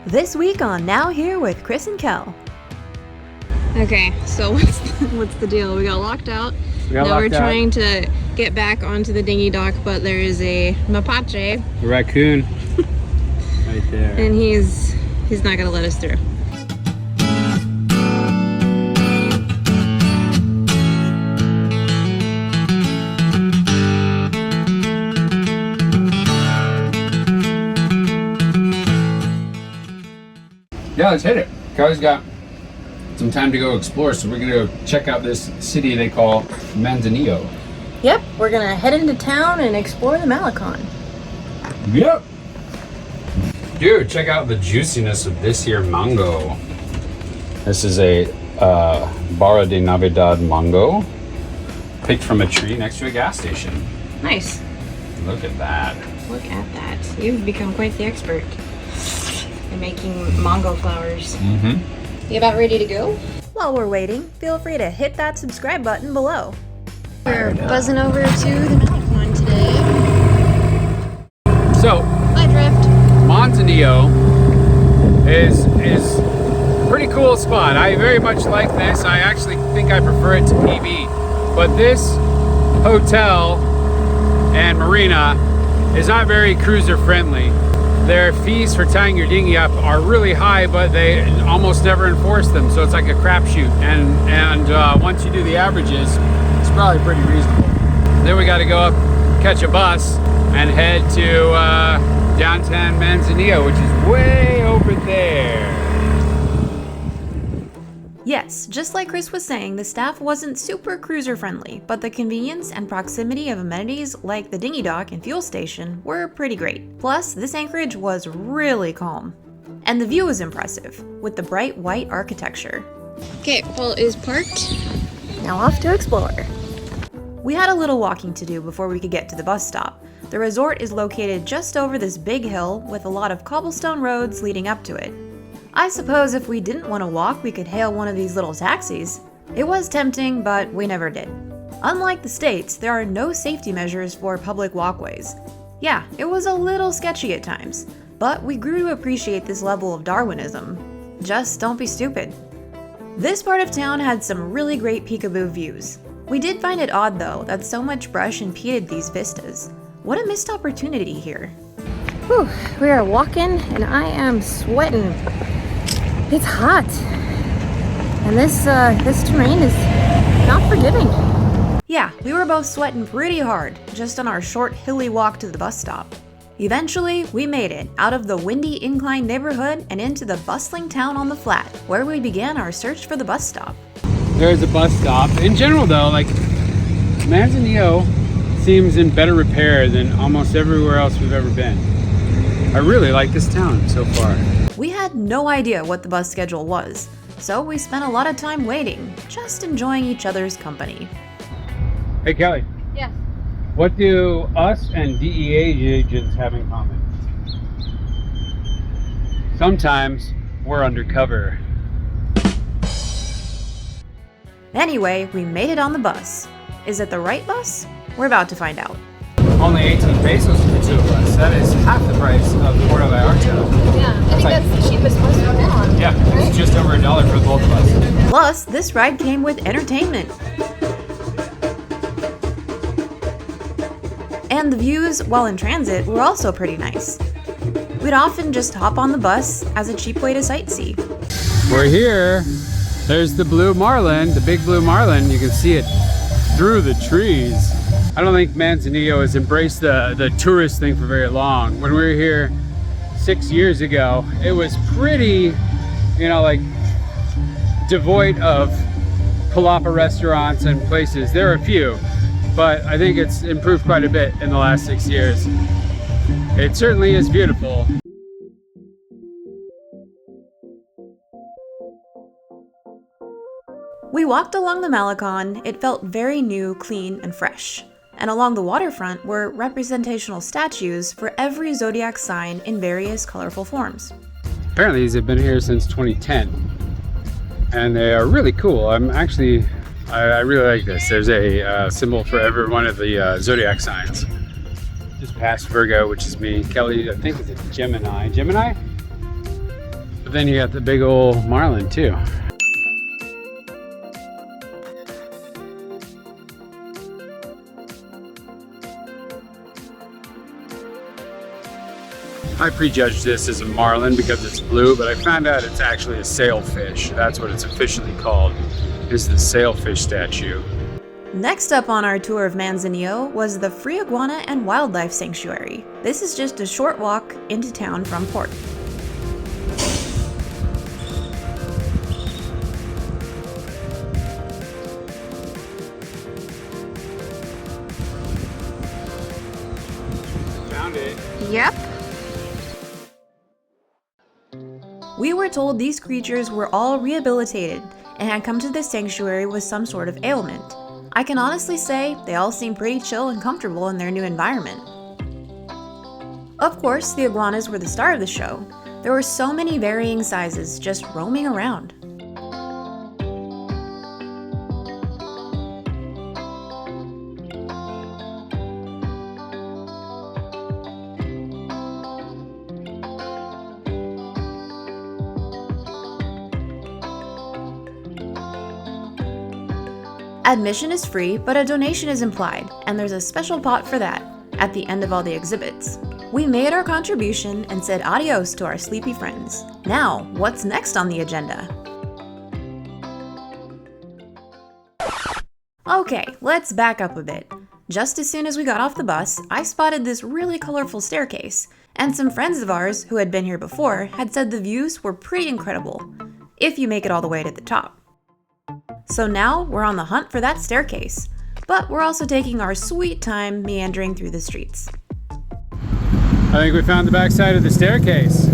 This week on Now Here with Chris and Kell. Okay, so what's the deal? We got locked out. Now we're trying to get back onto the dinghy dock, but there is a mapache. A raccoon. Right there. And he's not gonna let us through. Yeah, let's hit it. Kelly's got some time to go explore, so we're gonna go check out this city they call Manzanillo. Yep, we're gonna head into town and explore the Malecon. Yep. Dude, check out the juiciness of this here mango. This is a Barra de Navidad mango, picked from a tree next to a gas station. Nice. Look at that. Look at that. You've become quite the expert in making mango flowers. Mm-hmm. You about ready to go? While we're waiting, feel free to hit that subscribe button below. We're buzzing over to the Malecon today. So, Bye, Drift. Manzanillo is a pretty cool spot. I very much like this. I actually think I prefer it to PB. But this hotel and marina is not very cruiser friendly. Their fees for tying your dinghy up are really high, but they almost never enforce them, so it's like a crapshoot. And once you do the averages, it's probably pretty reasonable. Then we got to go up, catch a bus, and head to downtown Manzanillo, which is way over there. Yes, just like Chris was saying, the staff wasn't super cruiser friendly, but the convenience and proximity of amenities like the dinghy dock and fuel station were pretty great. Plus, this anchorage was really calm. And the view was impressive, with the bright white architecture. Okay, Paul is parked. Now off to explore. We had a little walking to do before we could get to the bus stop. The resort is located just over this big hill with a lot of cobblestone roads leading up to it. I suppose if we didn't want to walk, we could hail one of these little taxis. It was tempting, but we never did. Unlike the States, there are no safety measures for public walkways. Yeah, it was a little sketchy at times, but we grew to appreciate this level of Darwinism. Just don't be stupid. This part of town had some really great peekaboo views. We did find it odd though that so much brush impeded these vistas. What a missed opportunity here. Whew, we are walking and I am sweating. It's hot. And this terrain is not forgiving. Yeah, we were both sweating pretty hard just on our short hilly walk to the bus stop. Eventually, we made it out of the windy incline neighborhood and into the bustling town on the flat, where we began our search for the bus stop. There's a bus stop. In general though, like Manzanillo seems in better repair than almost everywhere else we've ever been. I really like this town so far. We had no idea what the bus schedule was, so we spent a lot of time waiting, just enjoying each other's company. Hey Kelly. Yes. What do us and DEA agents have in common? Sometimes we're undercover. Anyway, we made it on the bus. Is it the right bus? We're about to find out. Only 18 pesos for the two of us. That is half the price of Puerto Vallarta. Yeah, I think that's the cheapest bus we've been on. Yeah, it's just over $1 for both of us. Plus, this ride came with entertainment. And the views while in transit were also pretty nice. We'd often just hop on the bus as a cheap way to sightsee. We're here. There's the blue marlin, the big blue marlin. You can see it through the trees. I don't think Manzanillo has embraced the tourist thing for very long. When we were here 6 years ago, it was pretty, like devoid of palapa restaurants and places. There are a few, but I think it's improved quite a bit in the last 6 years. It certainly is beautiful. We walked along the Malecon. It felt very new, clean, and fresh. And along the waterfront were representational statues for every zodiac sign in various colorful forms. Apparently these have been here since 2010. And they are really cool. I really like this. There's a symbol for every one of the zodiac signs. Just past Virgo, which is me. Kelly, I think, is a Gemini. Gemini? But then you got the big old marlin too. I prejudged this as a marlin because it's blue, but I found out it's actually a sailfish. That's what it's officially called, is the sailfish statue. Next up on our tour of Manzanillo was the Free Iguana and Wildlife Sanctuary. This is just a short walk into town from port. Found it. Yep. We were told these creatures were all rehabilitated and had come to this sanctuary with some sort of ailment. I can honestly say they all seem pretty chill and comfortable in their new environment. Of course, the iguanas were the star of the show. There were so many varying sizes just roaming around. Admission is free, but a donation is implied, and there's a special pot for that at the end of all the exhibits. We made our contribution and said adios to our sleepy friends. Now, what's next on the agenda? Okay, let's back up a bit. Just as soon as we got off the bus, I spotted this really colorful staircase, and some friends of ours who had been here before had said the views were pretty incredible, if you make it all the way to the top. So now we're on the hunt for that staircase, but we're also taking our sweet time meandering through the streets. I think we found the back side of the staircase.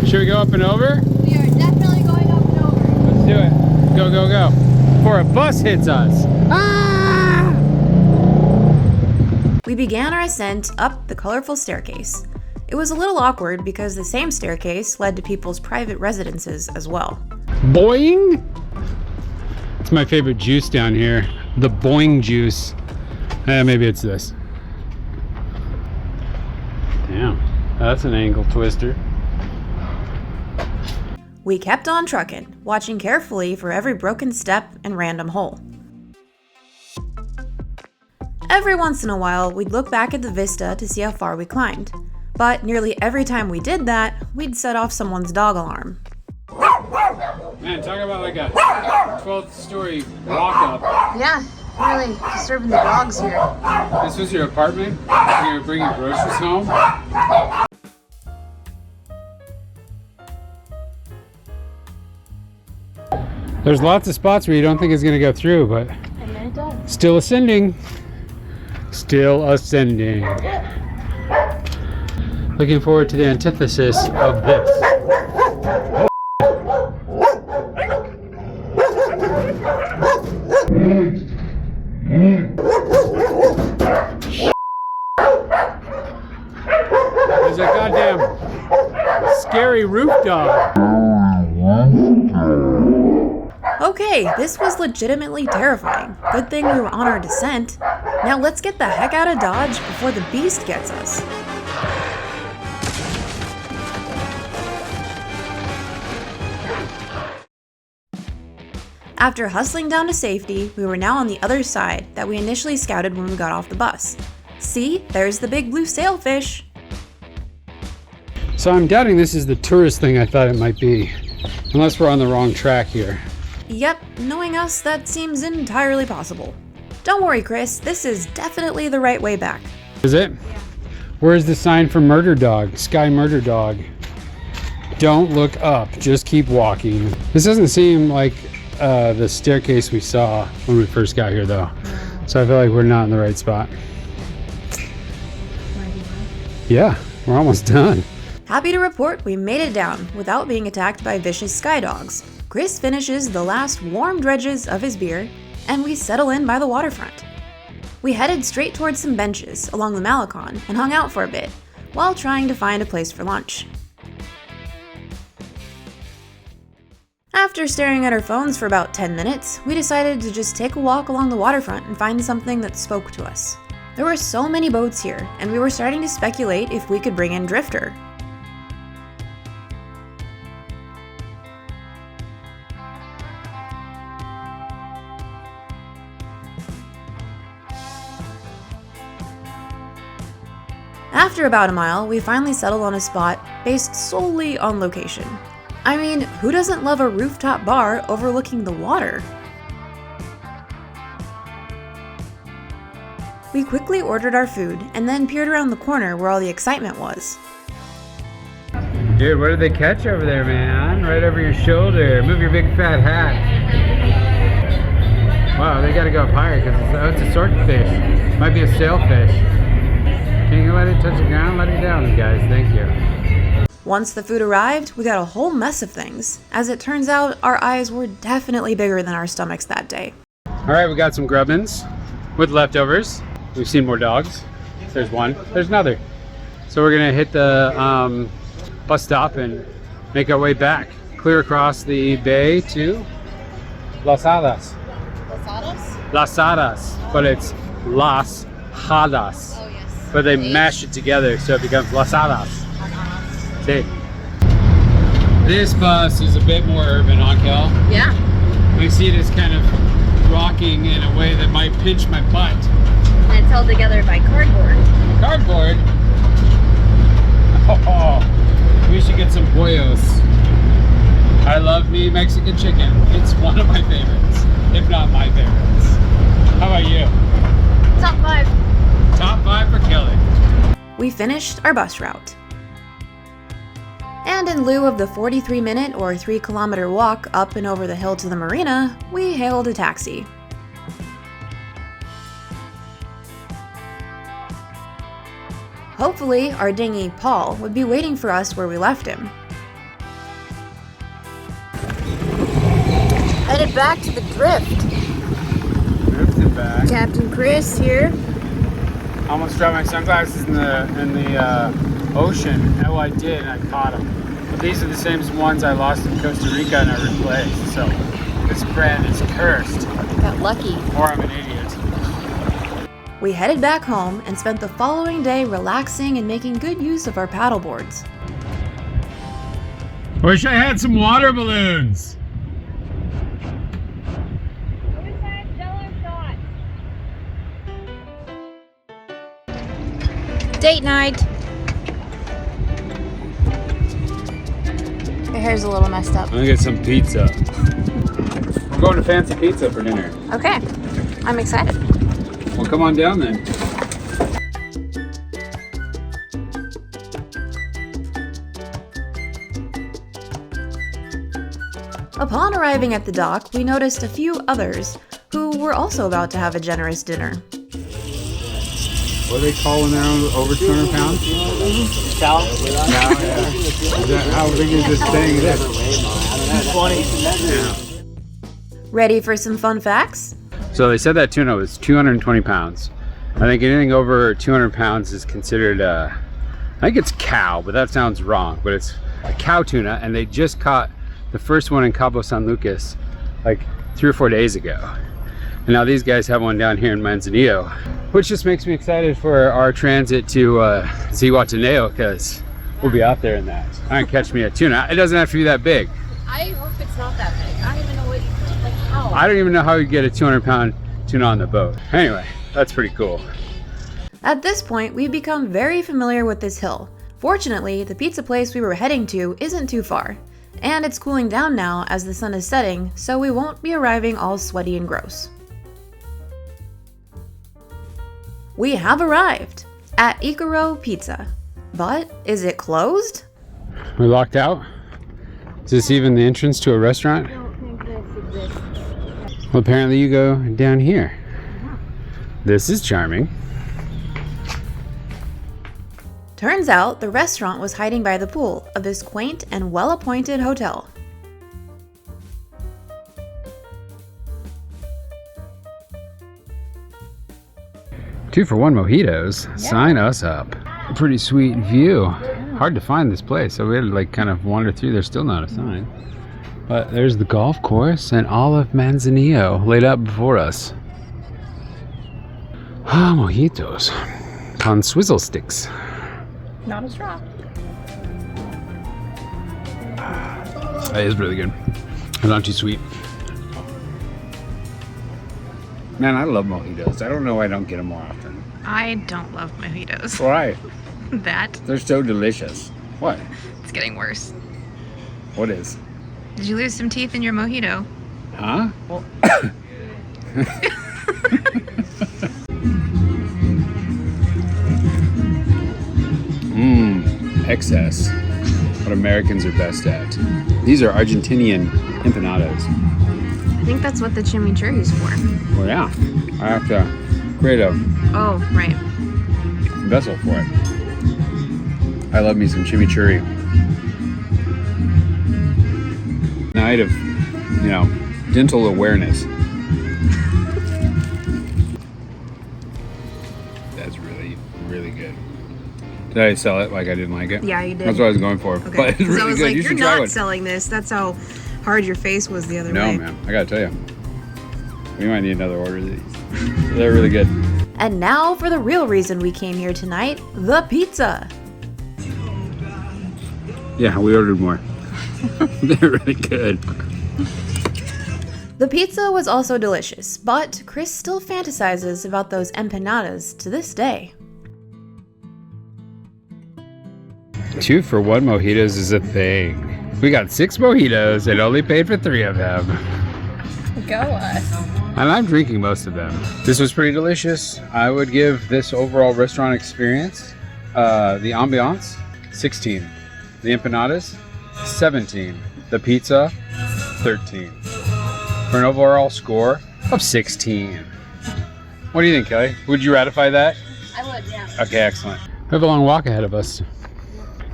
Should we go up and over? We are definitely going up and over. Let's do it. Go, go, go. Before a bus hits us. Ah! We began our ascent up the colorful staircase. It was a little awkward because the same staircase led to people's private residences as well. Boing! It's my favorite juice down here. The Boing juice. Maybe it's this. Damn, that's an angle twister. We kept on trucking, watching carefully for every broken step and random hole. Every once in a while, we'd look back at the vista to see how far we climbed. But nearly every time we did that, we'd set off someone's dog alarm. Man, talk about like a 12th story walk up. Yeah, really disturbing the dogs here. This was your apartment? You were bringing groceries home? There's lots of spots where you don't think it's going to go through, but And then it does. still ascending. Still ascending. Looking forward to the antithesis of this. There's a goddamn scary roof dog. Okay, this was legitimately terrifying. Good thing we were on our descent. Now let's get the heck out of Dodge before the beast gets us. After hustling down to safety, we were now on the other side that we initially scouted when we got off the bus. See, there's the big blue sailfish. So I'm doubting this is the tourist thing I thought it might be. Unless we're on the wrong track here. Yep, knowing us, that seems entirely possible. Don't worry, Chris, this is definitely the right way back. Is it? Yeah. Where's the sign for murder dog? Sky murder dog. Don't look up, just keep walking. This doesn't seem like the staircase we saw when we first got here though. So I feel like we're not in the right spot. Yeah, we're almost done. Happy to report we made it down without being attacked by vicious sky dogs. Chris finishes the last warm dredges of his beer, and we settle in by the waterfront. We headed straight towards some benches along the Malecon and hung out for a bit, while trying to find a place for lunch. After staring at our phones for about 10 minutes, we decided to just take a walk along the waterfront and find something that spoke to us. There were so many boats here, and we were starting to speculate if we could bring in Drifter. After about a mile, we finally settled on a spot based solely on location. I mean, who doesn't love a rooftop bar overlooking the water? We quickly ordered our food and then peered around the corner where all the excitement was. Dude, what did they catch over there, man? Right over your shoulder. Move your big fat hat. Wow, they gotta go up higher because it's a swordfish. Might be a sailfish. Can you let it touch the ground? Let it down, guys. Thank you. Once the food arrived, we got a whole mess of things. As it turns out, our eyes were definitely bigger than our stomachs that day. All right, we got some grubbins with leftovers. We've seen more dogs. There's one. There's another. So we're gonna hit the bus stop and make our way back, clear across the bay to Las Hadas. Las Hadas? Las Hadas, but it's Las Hadas. Oh, yes. But they mash it together so it becomes Las Hadas. See? This bus is a bit more urban, huh, Kell? Yeah. We see it as kind of rocking in a way that might pinch my butt. And it's held together by cardboard. Cardboard? Oh, we should get some pollos. I love me Mexican chicken. It's one of my favorites, if not my favorites. How about you? Top 5. Top 5 for Kelly. We finished our bus route. And in lieu of the 43-minute or 3-kilometer walk up and over the hill to the marina, we hailed a taxi. Hopefully, our dinghy, Paul, would be waiting for us where we left him. Headed back to the drift. Drifting back. Captain Chris here. Almost dropped my sunglasses in the ocean. Oh, I did, and I caught them. But these are the same ones I lost in Costa Rica and I replaced. So this brand is cursed. Got lucky. Or I'm an idiot. We headed back home and spent the following day relaxing and making good use of our paddleboards. Wish I had some water balloons. Date night. Your hair's a little messed up. I'm gonna get some pizza. We're going to Fancy Pizza for dinner. Okay. I'm excited. Well, come on down then. Upon arriving at the dock, we noticed a few others who were also about to have a generous dinner. What do they call when they're over 200 pounds? Cow? Yeah. Is that, how big is this thing? Is it 20. Ready for some fun facts? So they said that tuna was 220 pounds. I think anything over 200 pounds is considered, I think it's cow, but that sounds wrong. But it's a cow tuna, and they just caught the first one in Cabo San Lucas like 3 or 4 days ago. And now these guys have one down here in Manzanillo, which just makes me excited for our transit to Zihuatanejo, because we'll be out there in that. I can catch me a tuna. It doesn't have to be that big. I hope it's not that big. I don't even know what you like how. I don't even know how you get a 200-pound tuna on the boat. Anyway, that's pretty cool. At this point, we've become very familiar with this hill. Fortunately, the pizza place we were heading to isn't too far. And it's cooling down now as the sun is setting, so we won't be arriving all sweaty and gross. We have arrived at Icaro Pizza. But is it closed? We're locked out? Is this even the entrance to a restaurant? I don't think this exists. Well, apparently you go down here. This is charming. Turns out the restaurant was hiding by the pool of this quaint and well-appointed hotel. Two for one mojitos. Yeah. Sign us up. A pretty sweet view. Hard to find this place, so we had to like kind of wander through. There's still not a sign. But there's the golf course and all of Manzanillo laid out before us. Ah, mojitos. On swizzle sticks. Not a straw. That is really good. It's not too sweet. Man, I love mojitos. I don't know why I don't get them more often. I don't love mojitos. Why? That. They're so delicious. What? It's getting worse. What is? Did you lose some teeth in your mojito? Huh? Well. Excess. What Americans are best at. These are Argentinian empanadas. I think that's what the chimichurri's for. Well, yeah. I have to create a Oh, right. vessel for it. I love me some chimichurri. Night of, dental awareness. That's really, really good. Did I sell it like I didn't like it? Yeah, you did. That's what I was going for. Okay. But it's 'Cause really I was good. like, You you're should try not one. selling this. That's how hard your face was the other No, way. man. I gotta tell you. We might need another order of these. They're really good. And now for the real reason we came here tonight, the pizza. Yeah, we ordered more. They're really good. The pizza was also delicious, but Chris still fantasizes about those empanadas to this day. 2 for 1 mojitos is a thing. We got 6 mojitos and only paid for 3 of them. Go us. And I'm drinking most of them. This was pretty delicious. I would give this overall restaurant experience, the ambiance, 16. The empanadas, 17. The pizza, 13. For an overall score of 16. What do you think, Kelly? Would you ratify that? I would, yeah. Okay, excellent. We have a long walk ahead of us.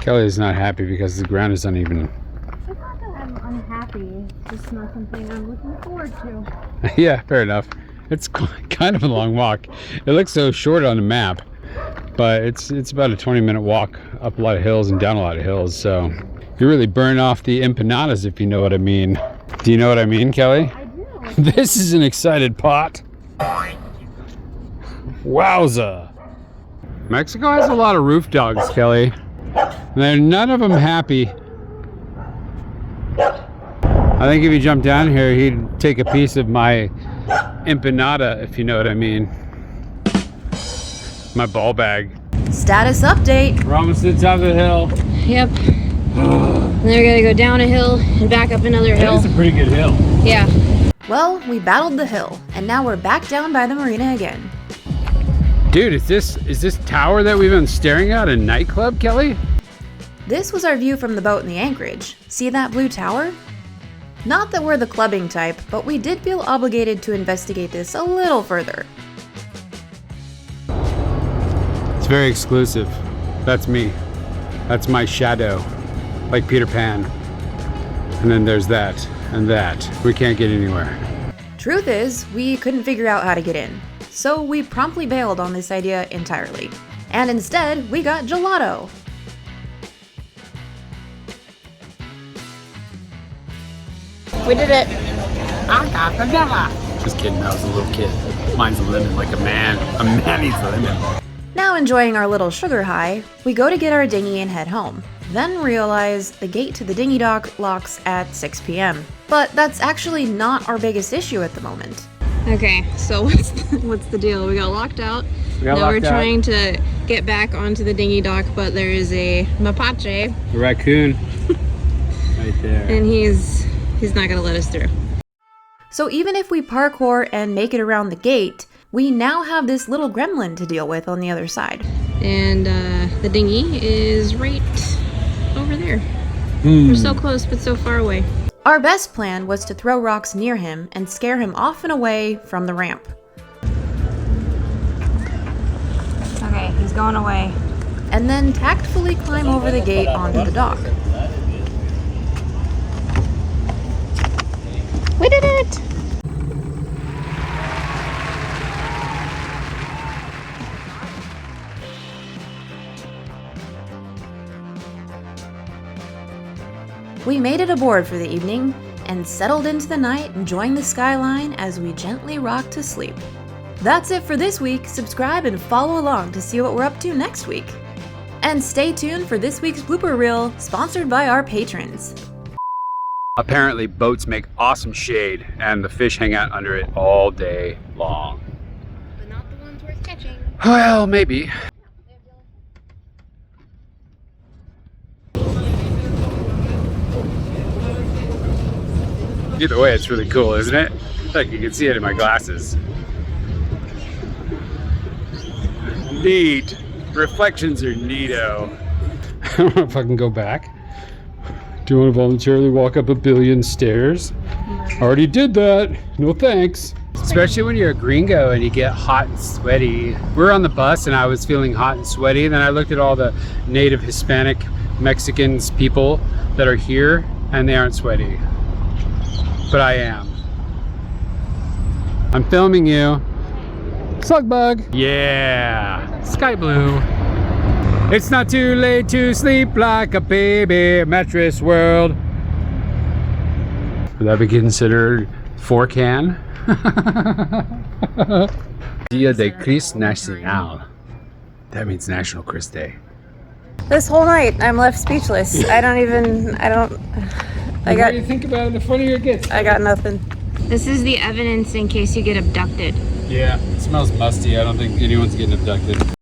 Kelly is not happy because the ground is uneven. It's not that I'm unhappy. It's just not something I'm looking forward to. Yeah, fair enough. It's kind of a long walk. It looks so short on the map, but it's about a 20-minute walk up a lot of hills and down a lot of hills. So you really burn off the empanadas, if you know what I mean. Do you know what I mean, Kelly? I do. This is an excited pot. Wowza. Mexico has a lot of roof dogs, Kelly. They're none of them happy. I think if you jump down here, he'd take a piece of my empanada, if you know what I mean. My ball bag. Status update. We're almost to the top of the hill. Yep. And then we're gonna go down a hill and back up another hill. It's a pretty good hill. Yeah. Well, we battled the hill, and now we're back down by the marina again. Dude, is this tower that we've been staring at a nightclub, Kelly? This was our view from the boat in the anchorage. See that blue tower? Not that we're the clubbing type, but we did feel obligated to investigate this a little further. It's very exclusive. That's me. That's my shadow. Like Peter Pan. And then there's that and that. We can't get anywhere. Truth is, we couldn't figure out how to get in, so we promptly bailed on this idea entirely. And instead, we got gelato. We did it. Just kidding, I was a little kid. Mine's a lemon like a man. A man eats a lemon. Now enjoying our little sugar high, we go to get our dinghy and head home. Then realize the gate to the dinghy dock locks at 6 p.m. But that's actually not our biggest issue at the moment. Okay, so what's the deal? We got locked out. got Now we're locked out. trying to get back onto the dinghy dock, but there is a mapache, The raccoon. Right there. and he's not gonna let us through. So even if we parkour and make it around the gate, we now have this little gremlin to deal with on the other side. And the dinghy is right over there. We're so close, but so far away. Our best plan was to throw rocks near him and scare him off and away from the ramp. Okay, he's going away. And then tactfully climb over the gate onto the dock. We did it! We made it aboard for the evening and settled into the night, enjoying the skyline as we gently rocked to sleep. That's it for this week. Subscribe and follow along to see what we're up to next week. And stay tuned for this week's blooper reel, sponsored by our patrons. Apparently boats make awesome shade and the fish hang out under it all day long. But not the ones worth catching. Well, maybe. Either way, it's really cool, isn't it? Like you can see it in my glasses. Neat. Reflections are neato. I don't know if I can go back. Do you want to voluntarily walk up a billion stairs? Already did that. No thanks. Especially when you're a gringo and you get hot and sweaty. We were on the bus and I was feeling hot and sweaty. And then I looked at all the native Hispanic Mexicans people that are here and they aren't sweaty. But I am. I'm filming you. Slug bug. Yeah. Sky blue. It's not too late to sleep like a baby. Mattress world. Would that be considered 4can? Dia de Chris Nacional. That means National Chris Day. This whole night, I'm left speechless. I got. The more you think about it, the funnier it gets. I got nothing. This is the evidence in case you get abducted. Yeah, it smells musty. I don't think anyone's getting abducted.